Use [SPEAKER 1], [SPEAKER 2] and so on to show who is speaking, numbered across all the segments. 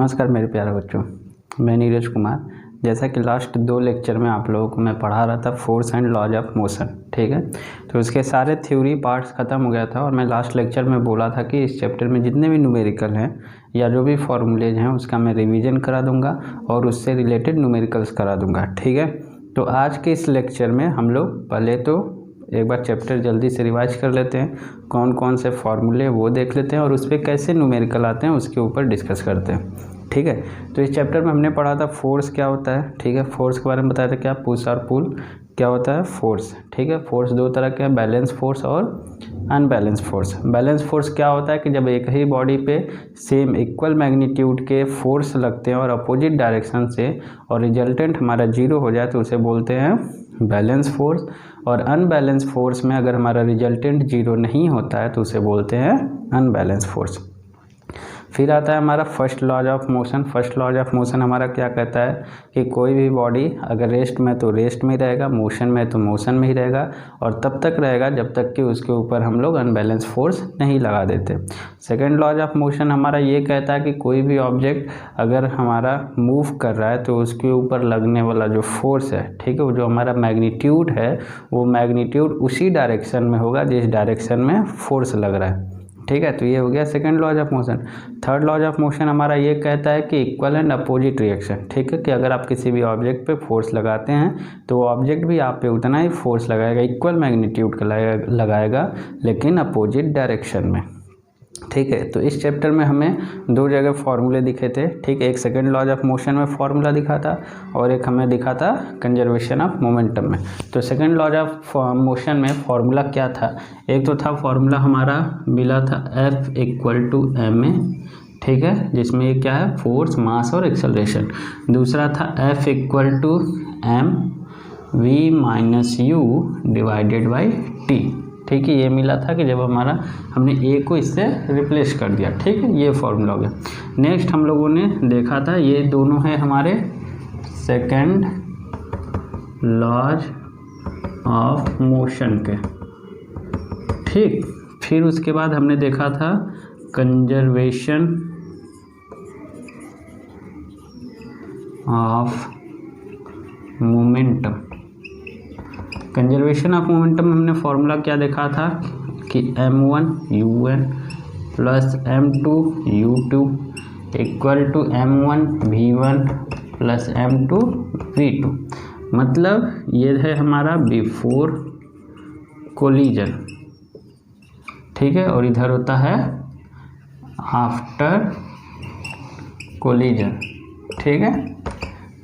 [SPEAKER 1] नमस्कार मेरे प्यारे बच्चों, मैं नीरज कुमार। जैसा कि लास्ट 2 लेक्चर में आप लोगों को मैं पढ़ा रहा था force and laws of motion, ठीक है। तो उसके सारे थ्योरी पार्ट्स ख़त्म हो गया था और मैं लास्ट लेक्चर में बोला था कि इस चैप्टर में जितने भी न्यूमेरिकल हैं या जो भी फॉर्मूलेज हैं उसका मैं रिवीजन करा दूंगा और उससे रिलेटेड न्यूमेरिकल्स करा दूंगा, ठीक है। तो आज के इस लेक्चर में हम लोग पहले तो एक बार चैप्टर जल्दी से रिवाइज कर लेते हैं, कौन कौन से फार्मूले वो देख लेते हैं और उस पर कैसे न्यूमेरिकल आते हैं उसके ऊपर डिस्कस करते हैं, ठीक है। तो इस चैप्टर में हमने पढ़ा था फोर्स क्या होता है, ठीक है। फोर्स के बारे में बताया था क्या, पुश और पुल क्या होता है, फोर्स, ठीक है। फोर्स 2 तरह के हैं, बैलेंस फोर्स और अनबैलेंस फोर्स। बैलेंस फोर्स क्या होता है कि जब एक ही बॉडी पे सेम इक्वल मैग्नीट्यूड के फोर्स लगते हैं और अपोजिट डायरेक्शन से और रिजल्टेंट हमारा 0 हो जाए तो उसे बोलते हैं बैलेंस फोर्स। और अनबैलेंस फोर्स में अगर हमारा रिजल्टेंट 0 नहीं होता है तो उसे बोलते हैं अनबैलेंस फोर्स। फिर आता है हमारा first laws of motion. First laws of motion हमारा क्या कहता है कि कोई भी बॉडी अगर रेस्ट में तो रेस्ट में ही रहेगा, मोशन में तो मोशन में ही रहेगा और तब तक रहेगा जब तक कि उसके ऊपर हम लोग अनबैलेंस फोर्स नहीं लगा देते। सेकेंड लॉज ऑफ मोशन हमारा ये कहता है कि कोई भी ऑब्जेक्ट अगर हमारा मूव कर रहा है तो उसके ऊपर लगने वाला जो फोर्स है, ठीक है, वो जो हमारा मैग्नीट्यूड है वो मैग्नीट्यूड उसी डायरेक्शन में होगा जिस डायरेक्शन में फोर्स लग रहा है, ठीक है। तो ये हो गया second laws of motion. Third laws of motion हमारा ये कहता है कि इक्वल एंड अपोजिट रिएक्शन, ठीक है, कि अगर आप किसी भी ऑब्जेक्ट पे फोर्स लगाते हैं तो वो ऑब्जेक्ट भी आप पे उतना ही फोर्स लगाएगा, इक्वल मैग्नीट्यूड का लगाएगा लेकिन अपोजिट डायरेक्शन में, ठीक है। तो इस चैप्टर में हमें 2 जगह फार्मूले दिखे थे, ठीक है। एक सेकंड लॉज ऑफ मोशन में फार्मूला दिखा था और एक हमें दिखा था कंजर्वेशन ऑफ मोमेंटम में। तो सेकंड लॉज ऑफ मोशन में फार्मूला क्या था, एक तो था फार्मूला हमारा मिला था F = ma, ठीक है, जिसमें ये क्या है, फोर्स, मास और एक्सेलरेशन। दूसरा था F = mv-u/t, ठीक है। ये मिला था कि जब हमने ए को इससे रिप्लेस कर दिया, ठीक है, ये फॉर्मूला हो गया। नेक्स्ट हम लोगों ने देखा था, ये दोनों है हमारे सेकंड लॉज ऑफ मोशन के, ठीक। फिर उसके बाद हमने देखा था conservation of momentum. Conservation of momentum हमने फॉर्मूला क्या देखा था कि m1u1 plus m2u2 = m1v1 plus m2v2। मतलब ये है हमारा बिफोर कोलिजन, ठीक है, और इधर होता है आफ्टर कोलिजन, ठीक है।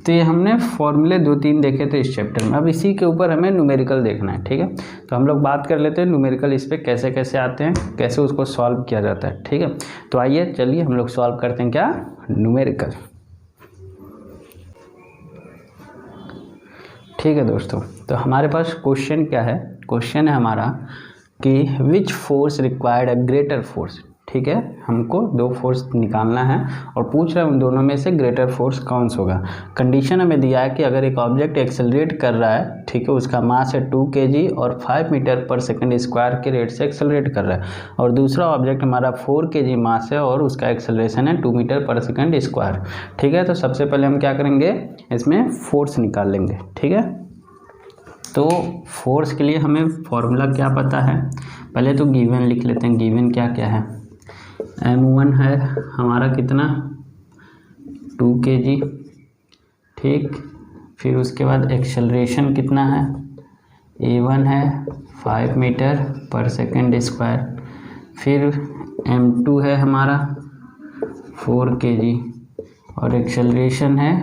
[SPEAKER 1] तो ये हमने फॉर्मूले 2-3 देखे थे इस चैप्टर में। अब इसी के ऊपर हमें न्यूमेरिकल देखना है, ठीक है। तो हम लोग बात कर लेते हैं न्यूमेरिकल इस पे कैसे कैसे आते हैं, कैसे उसको सॉल्व किया जाता है, ठीक है। तो आइए चलिए हम लोग सॉल्व करते हैं क्या, न्यूमेरिकल, ठीक है दोस्तों। तो हमारे पास क्वेश्चन क्या है, क्वेश्चन है हमारा कि which force required a greater force, ठीक है। हमको 2 फोर्स निकालना है और पूछ रहा है उन दोनों में से ग्रेटर फोर्स कौन सा होगा। कंडीशन हमें दिया है कि अगर एक ऑब्जेक्ट एक्सेलरेट कर रहा है, ठीक है, उसका मास है 2 kg और 5 मीटर/सेकंड² के रेट से एक्सेलरेट कर रहा है, और दूसरा ऑब्जेक्ट हमारा 4 kg मास है और उसका एक्सेलरेशन है 2 मीटर/सेकंड², ठीक है। तो सबसे पहले हम क्या करेंगे, इसमें फोर्स निकाल लेंगे, ठीक है। तो फोर्स के लिए हमें फॉर्मूला क्या पता है, पहले तो गिवन लिख लेते हैं। गिवन क्या क्या है, m1 है हमारा कितना 2 kg, ठीक। फिर उसके बाद एक्सेलरेशन कितना है, a1 है 5 मीटर/सेकंड²। फिर m2 है हमारा 4 kg और एक्सेलरेशन है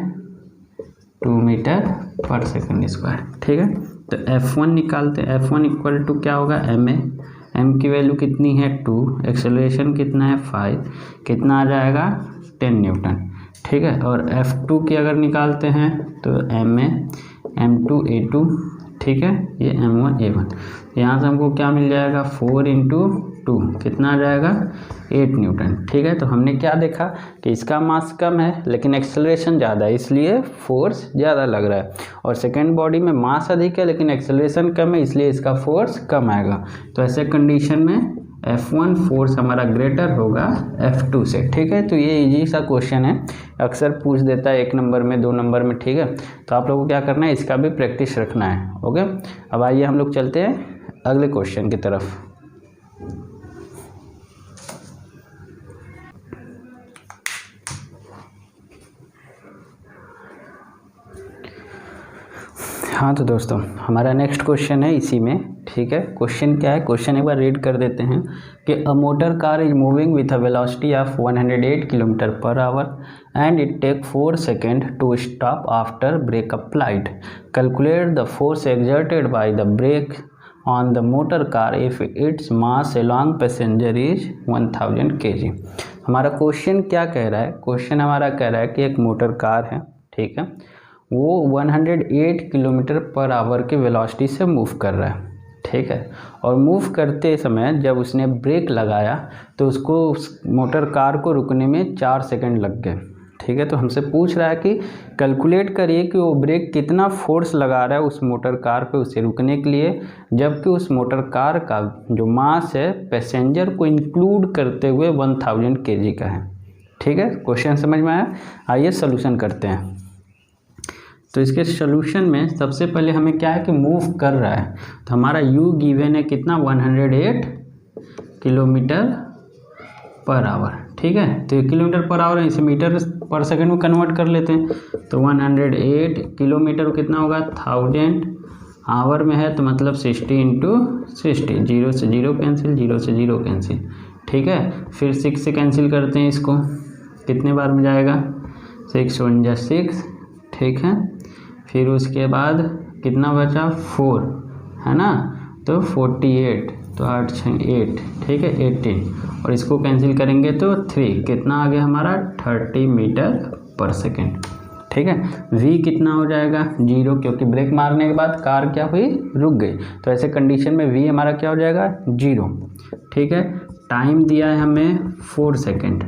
[SPEAKER 1] 2 मीटर/सेकंड², ठीक है। तो F1 निकालते हैं। F1 = क्या होगा, ma, m की वैल्यू कितनी है 2, एक्सेलरेशन कितना है 5, कितना आ जाएगा 10 न्यूटन, ठीक है। और F2 की अगर निकालते हैं तो ma m2 a2, ठीक है, ये m1 a1। यहाँ से हमको क्या मिल जाएगा 4 × 2 कितना आ जाएगा 8 न्यूटन, ठीक है। तो हमने क्या देखा कि इसका मास कम है लेकिन एक्सेलरेशन ज़्यादा है, इसलिए फोर्स ज़्यादा लग रहा है, और सेकेंड बॉडी में मास अधिक है लेकिन एक्सेलरेशन कम है इसलिए इसका फोर्स कम आएगा। तो ऐसे कंडीशन में F1 फोर्स हमारा ग्रेटर होगा F2 से। ठीक है, तो ये इजी सा क्वेश्चन है, अक्सर पूछ देता है 1 नंबर में 2 नंबर में। ठीक है, तो आप लोगों को क्या करना है, इसका भी प्रैक्टिस रखना है। ओके, अब आइए हम लोग चलते हैं अगले क्वेश्चन की तरफ। हाँ तो दोस्तों, हमारा नेक्स्ट क्वेश्चन है इसी में। ठीक है, क्वेश्चन क्या है, क्वेश्चन एक बार रीड कर देते हैं कि a motor car is moving with a velocity of 108 kilometre per hour and it take 4 second to stop after brake applied. Calculate the force exerted by the brake on the motor car if its mass along passenger is 1000 kg। हमारा question क्या कह रहा है, question हमारा कह रहा है कि एक मोटर कार है, ठीक है, वो 108 किलोमीटर पर आवर की वेलोसिटी से मूव कर रहा है। ठीक है, और मूव करते समय जब उसने ब्रेक लगाया तो उसको उस मोटर कार को रुकने में 4 सेकंड लग गए। ठीक है, तो हमसे पूछ रहा है कि कैलकुलेट करिए कि वो ब्रेक कितना फोर्स लगा रहा है उस मोटर कार पे उसे रुकने के लिए, जबकि उस मोटर कार का जो मास है पैसेंजर को इंक्लूड करते हुए 1000 kg का है। ठीक है, क्वेश्चन समझ में आया? आइए सोल्यूशन करते हैं। तो इसके सोल्यूशन में सबसे पहले हमें क्या है कि मूव कर रहा है, तो हमारा u गिवन है कितना, 108 किलोमीटर पर आवर। ठीक है, तो ये किलोमीटर पर आवर है, इसे मीटर पर सेकंड में कन्वर्ट कर लेते हैं। तो 108 किलोमीटर कितना होगा, 1000 आवर में है, तो मतलब 60 इंटू 60, 0 से 0 कैंसिल, 0 से 0 कैंसिल। ठीक है, फिर 6 से कैंसिल करते हैं इसको, कितने बार में जाएगा, 6 1 जा 6। ठीक है, फिर उसके बाद कितना बचा, 4 है ना, तो 48, तो 8 6 8, ठीक है 18, और इसको कैंसिल करेंगे तो 3, कितना आ गया हमारा 30 मीटर पर सेकेंड। ठीक है, v कितना हो जाएगा 0, क्योंकि ब्रेक मारने के बाद कार क्या हुई, रुक गई, तो ऐसे कंडीशन में v हमारा क्या हो जाएगा 0। ठीक है, टाइम दिया है हमें 4 सेकेंड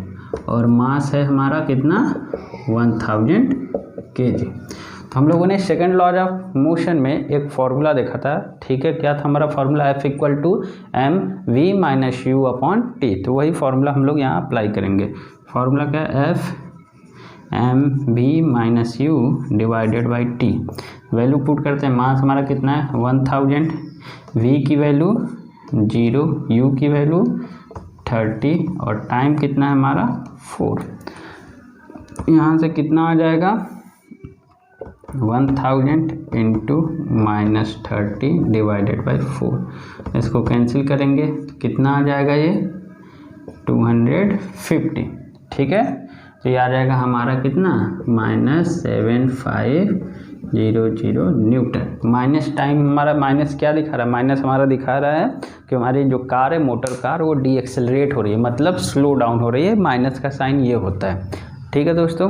[SPEAKER 1] और मास है हमारा कितना 1000 kg। तो हम लोगों ने सेकंड लॉ ऑफ मोशन में एक फॉर्मूला देखा था। ठीक है, क्या था हमारा formula, F equal to m v minus u upon t. तो वही फॉर्मूला हम लोग यहाँ अप्लाई करेंगे। फॉर्मूला क्या है, F m v minus u divided by t. Value put करते हैं, मास हमारा कितना है 1000, v की वैल्यू 0, u की वैल्यू 30 और टाइम कितना है हमारा 4। यहाँ से कितना आ जाएगा 1000 इंटू -30 डिवाइडेड बाई 4। इसको कैंसिल करेंगे तो कितना आ जाएगा ये 250। ठीक है, तो ये आ जाएगा हमारा कितना -7500 न्यूटन। माइनस टाइम हमारा माइनस क्या दिखा रहा है, माइनस हमारा दिखा रहा है कि हमारी जो कार है मोटर कार वो डी एक्सेलरेट हो रही है, मतलब स्लो डाउन हो रही है। माइनस का साइन ये होता है। ठीक है दोस्तों,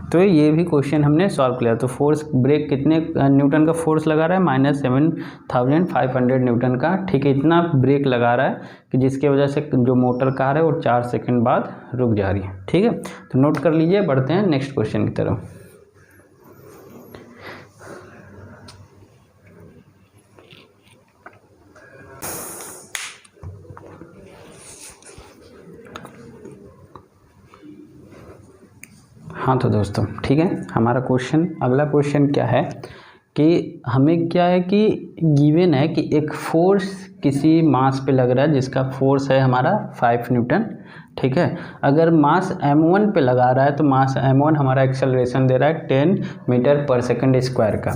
[SPEAKER 1] तो ये भी क्वेश्चन हमने सॉल्व किया। तो फोर्स ब्रेक कितने न्यूटन का फोर्स लगा रहा है, -7500 न्यूटन का। ठीक है, इतना ब्रेक लगा रहा है कि जिसकी वजह से जो मोटर कार है वो 4 सेकंड बाद रुक जा रही है। ठीक है, तो नोट कर लीजिए, बढ़ते हैं नेक्स्ट क्वेश्चन की तरफ। हाँ तो दोस्तों, ठीक है, हमारा क्वेश्चन अगला क्वेश्चन क्या है कि हमें क्या है कि गिवन है कि एक फोर्स किसी मास पे लग रहा है जिसका फोर्स है हमारा 5 न्यूटन। ठीक है, अगर मास m1 पे लगा रहा है तो मास m1 हमारा एक्सेलरेशन दे रहा है 10 मीटर पर सेकंड स्क्वायर का।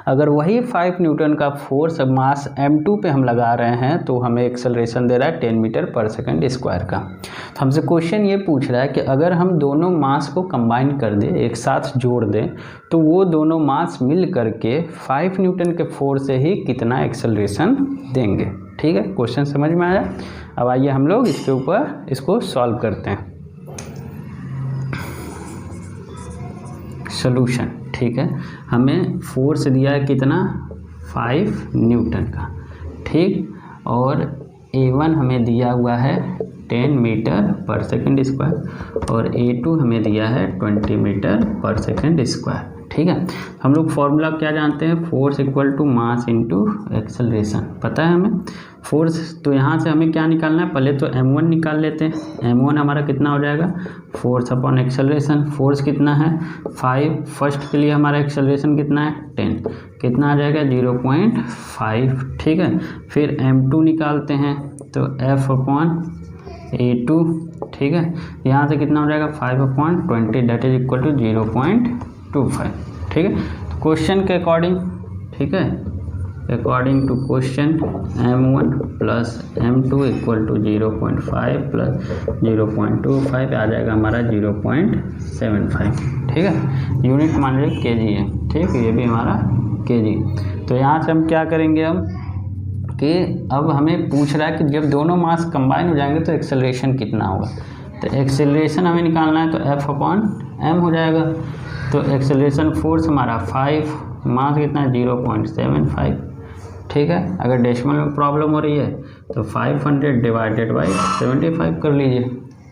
[SPEAKER 1] अगर वही 5 न्यूटन का फोर्स मास m2 पे हम लगा रहे हैं तो हमें एक्सेलरेशन दे रहा है 10 मीटर पर सेकंड स्क्वायर का। तो हमसे क्वेश्चन ये पूछ रहा है कि अगर हम दोनों मास को कंबाइन कर दें, एक साथ जोड़ दें, तो वो दोनों मास मिल करके 5 न्यूटन के फोर्स से ही कितना एक्सेलरेशन देंगे। ठीक है, क्वेश्चन समझ में आया? अब आइए हम लोग इसके ऊपर इसको सॉल्व करते हैं। सॉल्यूशन, ठीक है, हमें फोर्स दिया है कितना 5 न्यूटन का। ठीक, और A1 हमें दिया हुआ है 10 मीटर पर सेकंड स्क्वायर और A2 हमें दिया है 20 मीटर पर सेकंड स्क्वायर। ठीक है। हम लोग फॉर्मूला क्या जानते हैं, force equal to mass into acceleration, पता है हमें फोर्स। तो यहाँ से हमें क्या निकालना है, पहले तो m1 निकाल लेते हैं। m1 हमारा कितना हो जाएगा, फोर्स अपॉन एक्सेलरेशन। फोर्स कितना है 5, फर्स्ट के लिए हमारा एक्सेलरेशन कितना है 10, कितना आ जाएगा 0.5, ठीक है। फिर m2 निकालते हैं तो F अपॉन A2, ठीक है। यहाँ से कितना हो जाएगा 5/20 डेट इज इक्वल टू 0.25, ठीक है। तो क्वेश्चन के अकॉर्डिंग, ठीक है, according to question m1 plus m2 equal to 0.5 plus 0.25 आ जाएगा हमारा 0.75, ठीक है। यूनिट मान लीजिए kg है, ठीक है, ये भी हमारा kg। तो यहाँ से हम क्या करेंगे हम कि अब हमें पूछ रहा है कि जब दोनों मास कंबाइन हो जाएंगे तो एक्सेलरेशन कितना होगा। तो एक्सेलरेशन हमें निकालना है तो F अपॉन m हो जाएगा। तो एक्सेलरेशन फोर्स हमारा 5, मास कितना है 0.75, ठीक है। अगर डेसिमल में प्रॉब्लम हो रही है तो 500 डिवाइडेड बाई 75 कर लीजिए,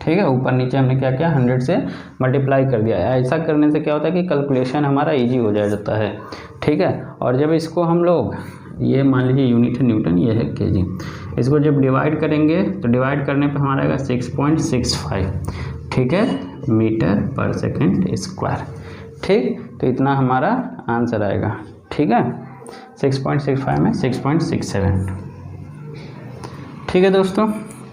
[SPEAKER 1] ठीक है। ऊपर नीचे हमने क्या किया 100 से मल्टीप्लाई कर दिया। ऐसा करने से क्या होता है कि कैलकुलेशन हमारा इजी हो जाता है, ठीक है। और जब इसको हम लोग, ये मान लीजिए यूनिट है न्यूटन, ये है केजी, इसको जब डिवाइड करेंगे तो डिवाइड करने पे हमारा आएगा 6.65, ठीक है, मीटर पर सेकेंड स्क्वायर, ठीक। तो इतना हमारा आंसर आएगा, ठीक है। 6.65 में 6.67, ठीक है दोस्तों।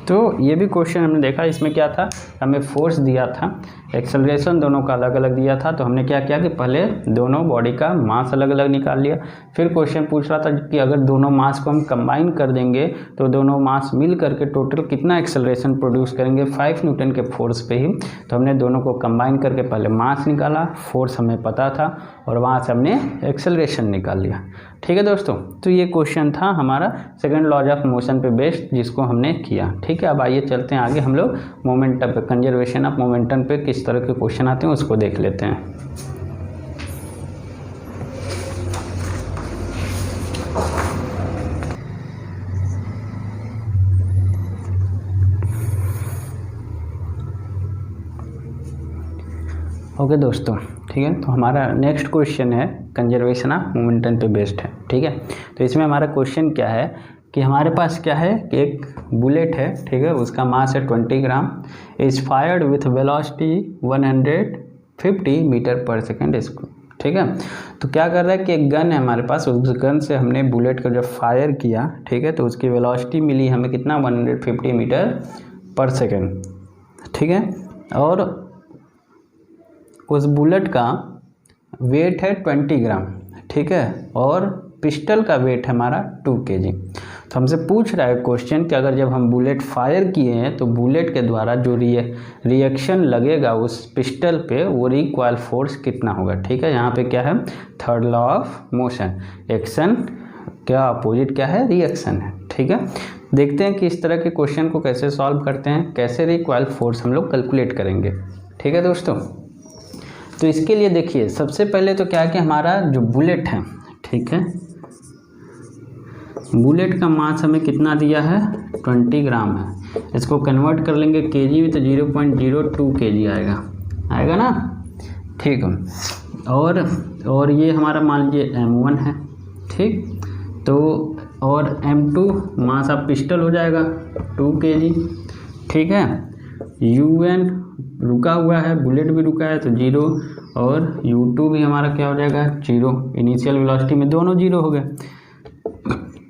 [SPEAKER 1] तो ये भी क्वेश्चन हमने देखा, इसमें क्या था, हमें फोर्स दिया था, एक्सेलरेशन दोनों का अलग अलग दिया था। तो हमने क्या किया कि पहले दोनों बॉडी का मास अलग अलग निकाल लिया। फिर क्वेश्चन पूछ रहा था कि अगर दोनों मास को हम कंबाइन कर देंगे तो दोनों मास मिल करके टोटल कितना एक्सेलरेशन प्रोड्यूस करेंगे 5 न्यूटन के फोर्स पे ही। तो हमने दोनों को कंबाइन करके पहले मास निकाला, फोर्स हमें पता था, और वहाँ से हमने एक्सेलरेशन निकाल लिया, ठीक है दोस्तों। तो ये क्वेश्चन था हमारा सेकंड लॉज ऑफ मोशन पे बेस्ड, जिसको हमने किया, ठीक है। अब आइए चलते हैं आगे, हम लोग मोमेंटम पे, कंजर्वेशन ऑफ मोमेंटम पे किस तरह के क्वेश्चन आते हैं उसको देख लेते हैं। ओके दोस्तों, ठीक है। तो हमारा नेक्स्ट क्वेश्चन है कंजर्वेशन ऑफ मोमेंटम पे बेस्ड है, ठीक है। तो इसमें हमारा क्वेश्चन क्या है कि हमारे पास क्या है कि एक बुलेट है, ठीक है, उसका मास है 20 ग्राम, is fired with velocity 150 metre per second square, ठीक है। तो क्या कर रहा है कि एक गन है हमारे पास, उस गन से हमने बुलेट को जब फायर किया, ठीक है, तो उसकी वेलोसिटी मिली हमें कितना 150 मीटर पर सेकेंड, ठीक है। और उस बुलेट का वेट है 20 ग्राम, ठीक है, और पिस्टल का वेट है हमारा 2 kg। तो हमसे पूछ रहा है क्वेश्चन कि अगर जब हम बुलेट फायर किए हैं तो बुलेट के द्वारा जो रिएक्शन लगेगा उस पिस्टल पे, वो रिकॉइल फोर्स कितना होगा, ठीक है। यहाँ पे क्या है, third law of motion, action क्या अपोजिट क्या है, रिएक्शन है, ठीक है। देखते हैं कि इस तरह के क्वेश्चन को कैसे सॉल्व करते हैं, कैसे रिकॉइल फोर्स हम लोग कैलकुलेट करेंगे, ठीक है दोस्तों। तो इसके लिए देखिए सबसे पहले तो क्या है कि हमारा जो बुलेट है, ठीक है, बुलेट का मास हमें कितना दिया है 20 ग्राम है। इसको कन्वर्ट कर लेंगे केजी में तो 0.02 kg आएगा ना, ठीक है। और ये हमारा मान लीजिए m1 है, ठीक। तो और m2 मास ऑफ पिस्टल हो जाएगा 2 kg, ठीक है। un रुका हुआ है, बुलेट भी रुका है तो 0, और u2 भी हमारा क्या हो जाएगा 0, इनिशियल वेलोसिटी में दोनों 0 हो गए।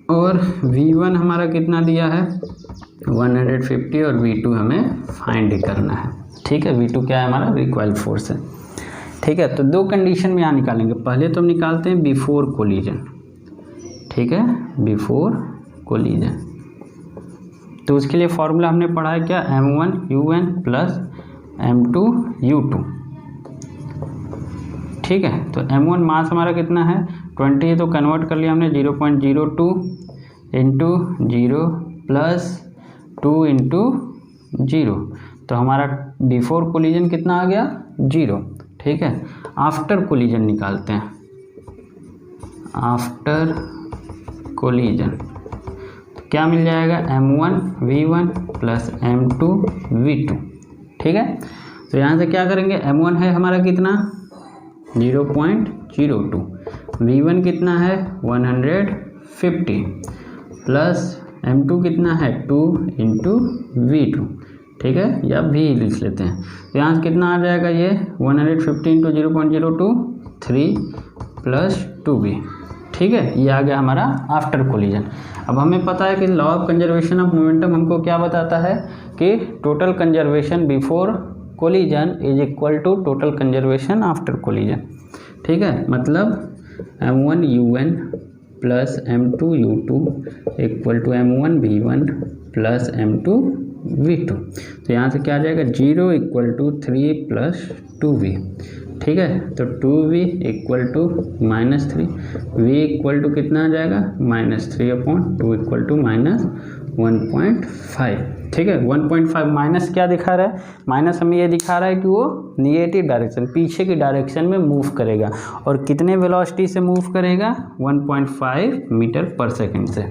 [SPEAKER 1] और v1 हमारा कितना दिया है 150, और v2 हमें फाइंड करना है, ठीक है। v2 क्या है हमारा रिकॉइल फोर्स है, ठीक है। तो दो कंडीशन में यहाँ निकालेंगे, पहले तो हम निकालते हैं बिफोर कोलिजन, ठीक है, बिफोर कोलिजन। तो उसके लिए फॉर्मूला हमने पढ़ा है क्या, m1 un plus m2 u2, ठीक है। तो m1 मास हमारा कितना है 20, तो कन्वर्ट कर लिया हमने 0.02 इंटू 0 प्लस 2 इंटू 0, तो हमारा बिफोर कोलिजन कितना आ गया 0, ठीक है। आफ्टर कोलिजन निकालते हैं, आफ्टर कोलिजन क्या मिल जाएगा m1 v1 plus m2 v2, ठीक है। तो यहाँ से क्या करेंगे m1 है हमारा कितना 0.02, V1 कितना है 150 प्लस M2 कितना है 2 इंटू V2, ठीक है, या V लिख लेते हैं। तो यहाँ से कितना आ जाएगा ये 150 इंटू 0.02 3 प्लस 2V, ठीक है, ये आ गया हमारा आफ्टर कोलिजन। अब हमें पता है कि law of conservation of momentum हमको क्या बताता है कि total conservation before collision is equal to total conservation after collision, ठीक है, मतलब M1 U1 plus M2 U2 equal to M1 V1 plus M2 V2। तो यहाँ से क्या आ जाएगा 0 इक्वल टू 3 प्लस 2V, ठीक है, तो 2V equal to -3, V equal to कितना आ जाएगा -3/2 इक्वल टू -1.5, ठीक है। 1.5 माइनस क्या दिखा रहा है, माइनस हमें ये दिखा रहा है कि वो निगेटिव डायरेक्शन, पीछे की डायरेक्शन में मूव करेगा, और कितने वेलोसिटी से मूव करेगा 1.5 मीटर पर सेकंड से,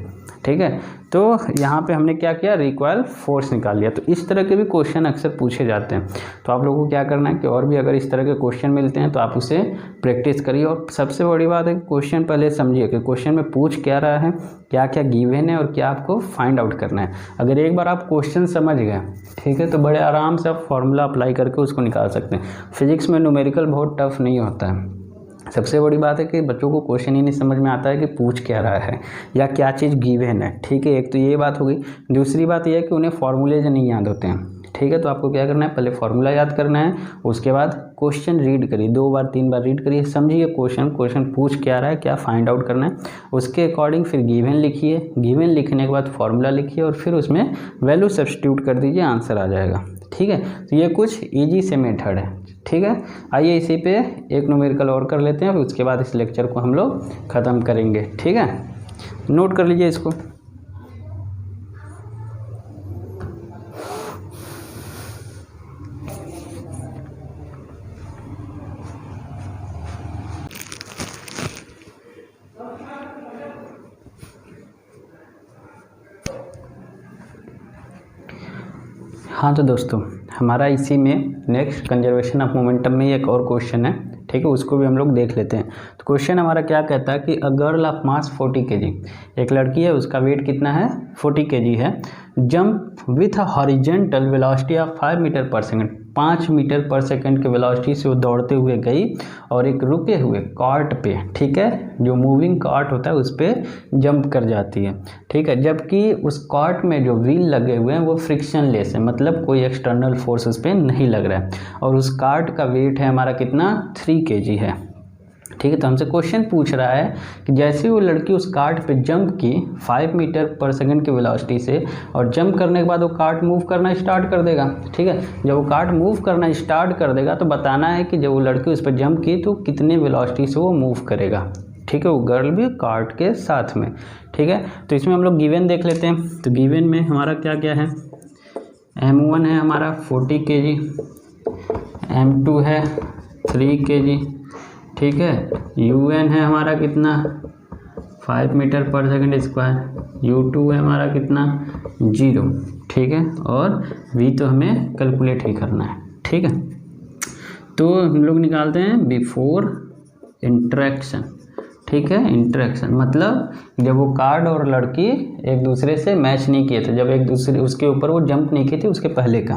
[SPEAKER 1] ठीक है। तो यहाँ पे हमने क्या किया, रिकॉइल फोर्स निकाल लिया। तो इस तरह के भी क्वेश्चन अक्सर पूछे जाते हैं, तो आप लोगों को क्या करना है कि और भी अगर इस तरह के क्वेश्चन मिलते हैं तो आप उसे प्रैक्टिस करिए। और सबसे बड़ी बात है कि क्वेश्चन पहले समझिए कि क्वेश्चन में पूछ क्या रहा है, क्या क्या गिवन है और क्या आपको फाइंड आउट करना है। अगर एक बार आप क्वेश्चन समझ गए, ठीक है, तो बड़े आराम से आप फॉर्मूला अप्लाई करके उसको निकाल सकते हैं। फिजिक्स में न्यूमेरिकल बहुत टफ नहीं होता है। सबसे बड़ी बात है कि बच्चों को क्वेश्चन ही नहीं समझ में आता है कि पूछ क्या रहा है या क्या चीज़ गिवन है, ठीक है। एक तो ये बात हो गई। दूसरी बात यह है कि उन्हें फार्मूलेज नहीं याद होते हैं, ठीक है। तो आपको क्या करना है, पहले फार्मूला याद करना है, उसके बाद क्वेश्चन रीड करिए, 2 बार 3 बार रीड करिए, समझिए क्वेश्चन पूछ क्या रहा है, क्या फाइंड आउट करना है, उसके अकॉर्डिंग फिर गिवन लिखिए, गिवन लिखने के बाद फार्मूला लिखिए और फिर उसमें वैल्यू सब्स्टिट्यूट कर दीजिए, आंसर आ जाएगा, ठीक है। तो ये कुछ ईजी से मेथड है, ठीक है। आइए इसी पे एक न्यूमेरिकल और कर लेते हैं, फिर उसके बाद इस लेक्चर को हम लोग ख़त्म करेंगे, ठीक है। नोट कर लीजिए इसको। हाँ तो दोस्तों, हमारा इसी में नेक्स्ट कंजर्वेशन ऑफ मोमेंटम में एक और क्वेश्चन है, ठीक है, उसको भी हम लोग देख लेते हैं। तो क्वेश्चन हमारा क्या कहता है कि a girl of mass 40 kg, एक लड़की है, उसका वेट कितना है 40 kg है, jump with horizontal velocity of 5 metre per second, 5 metre per second के वेलोसिटी से वो दौड़ते हुए गई और एक रुके हुए कार्ट पे, ठीक है, जो मूविंग कार्ट होता है उस पर जंप कर जाती है, ठीक है। जबकि उस कार्ट में जो व्हील लगे हुए हैं वो फ्रिक्शन लेस है, मतलब कोई एक्सटर्नल फोर्स उस पर नहीं लग रहा है, और उस कार्ट का वेट है हमारा कितना 3 kg है, ठीक है। तो हमसे क्वेश्चन पूछ रहा है कि जैसे वो लड़की उस कार्ट पे जंप की 5 मीटर पर सेकंड की वेलोसिटी से, और जंप करने के बाद वो कार्ट मूव करना स्टार्ट कर देगा, ठीक है। जब वो कार्ट मूव करना स्टार्ट कर देगा तो बताना है कि जब वो लड़की उस पर जंप की तो कितने वेलोसिटी से वो मूव करेगा, ठीक है, वो गर्ल भी कार्ट के साथ में, ठीक है। तो इसमें हम लोग गिवन देख लेते हैं। तो गिवन में हमारा क्या क्या है, M1 है हमारा 40 kg, M2 है 3 kg, ठीक है, UN है हमारा कितना 5 metre per second square, U2 है हमारा कितना 0, ठीक है, और V तो हमें कैलकुलेट ही करना है, ठीक है। तो हम लोग निकालते हैं बिफोर इंटरेक्शन, ठीक है। इंटरेक्शन मतलब जब वो कार्ड और लड़की एक दूसरे से मैच नहीं किए थे, जब एक दूसरे उसके ऊपर वो जंप नहीं की थी उसके पहले का।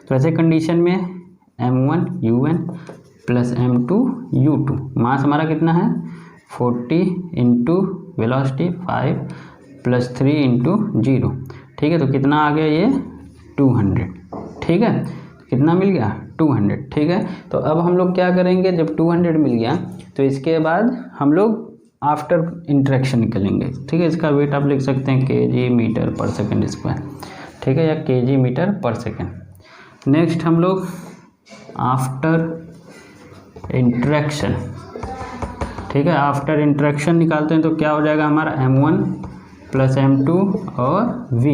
[SPEAKER 1] तो ऐसे कंडीशन में M1 UN plus M2 U2, मास हमारा कितना है 40 इंटू वेलोसिटी 5 प्लस 3 इंटू 0, ठीक है। तो कितना आ गया ये 200, ठीक है, कितना मिल गया 200, ठीक है। तो अब हम लोग क्या करेंगे, जब 200 मिल गया तो इसके बाद हम लोग आफ्टर इंटरेक्शन निकलेंगे, ठीक है। इसका वेट आप लिख सकते हैं kg metre per second square, ठीक है, या kg metre per second. Next हम लोग आफ्टर इंटरेक्शन, ठीक है, आफ्टर इंटरेक्शन निकालते हैं तो क्या हो जाएगा हमारा M1 प्लस M2 और V।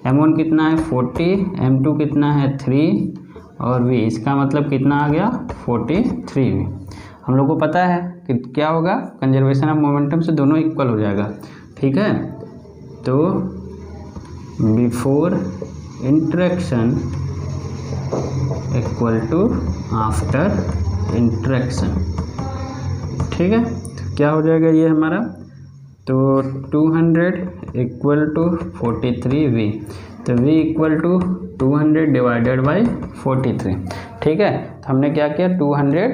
[SPEAKER 1] M1 कितना है 40, M2 कितना है 3 और V, इसका मतलब कितना आ गया 43V। हम लोग को पता है कि क्या होगा, कंजर्वेशन ऑफ मोमेंटम से दोनों इक्वल हो जाएगा, ठीक है। तो before interaction equal to after interaction, ठीक है, तो क्या हो जाएगा ये हमारा, तो 200 इक्वल टू 43v, तो v equal to 200 divided by 43। ठीक है, तो हमने क्या किया, 200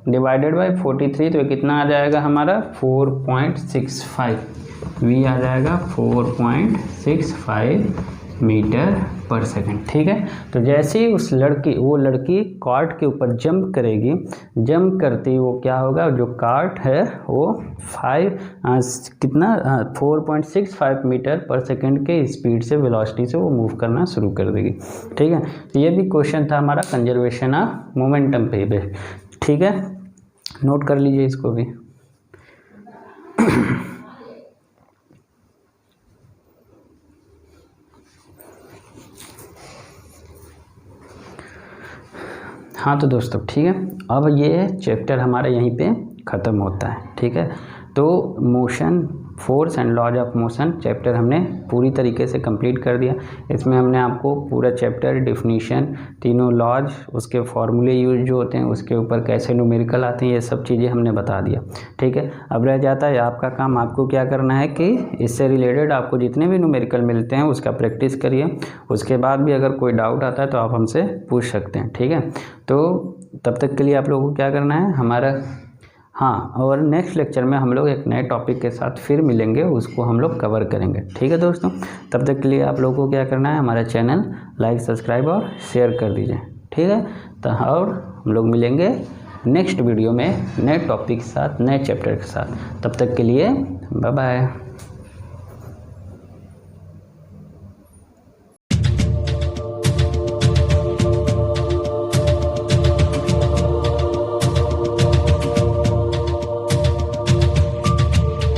[SPEAKER 1] डिवाइडेड बाई 43, तो कितना आ जाएगा हमारा 4.65, v आ जाएगा 4.65 मीटर पर सेकंड। ठीक है, तो जैसे ही वो लड़की कार्ट के ऊपर जंप करेगी, जंप करती ही वो क्या होगा, जो कार्ट है वो 4.65 मीटर पर सेकंड के स्पीड से, वेलोसिटी से वो मूव करना शुरू कर देगी। ठीक है, तो ये भी क्वेश्चन था हमारा कंजर्वेशन ऑफ मोमेंटम पे। ठीक है, नोट कर लीजिए इसको भी। हाँ तो दोस्तों ठीक है, अब ये चैप्टर हमारा यहीं पे ख़त्म होता है। ठीक है, तो motion, force and laws of motion chapter हमने पूरी तरीके से कंप्लीट कर दिया। इसमें हमने आपको पूरा चैप्टर, डिफिनीशन, तीनों लॉज, उसके फॉर्मूले यूज जो होते हैं, उसके ऊपर कैसे न्यूमेरिकल आते हैं, ये सब चीज़ें हमने बता दिया। ठीक है, अब रह जाता है आपका काम, आपको क्या करना है कि इससे रिलेटेड आपको जितने भी न्यूमेरिकल मिलते हैं उसका प्रैक्टिस करिए। उसके बाद भी अगर कोई डाउट आता है तो आप हमसे पूछ सकते हैं। ठीक है, तो तब तक के लिए आप लोगों को क्या करना है हमारा, हाँ, और नेक्स्ट लेक्चर में हम लोग एक नए टॉपिक के साथ फिर मिलेंगे, उसको हम लोग कवर करेंगे। ठीक है दोस्तों, तब तक के लिए आप लोगों को क्या करना है, हमारा चैनल लाइक, सब्सक्राइब और शेयर कर दीजिए। ठीक है, तो और हम लोग मिलेंगे नेक्स्ट वीडियो में नए टॉपिक के साथ, नए चैप्टर के साथ। तब तक के लिए बाय बाय।